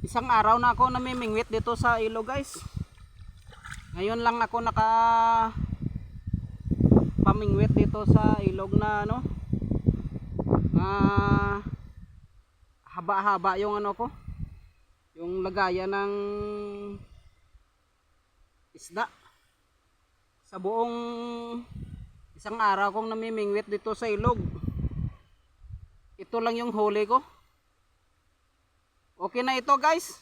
Isang araw na ako namimingwit dito sa ilog, guys. Ngayon lang ako naka pamingwit dito sa ilog na ano, haba-haba yung ano ko, yung lagayan ng isda. Sa buong isang araw kong namimingwit dito sa ilog, ito lang yung huli ko. Okay na ito, guys.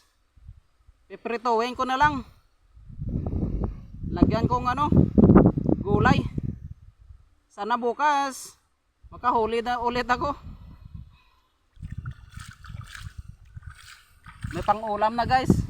Piprituhin ko na lang. Lagyan kong ano, gulay. Sana bukas makahuli na ulit ako. May pang ulam na, guys.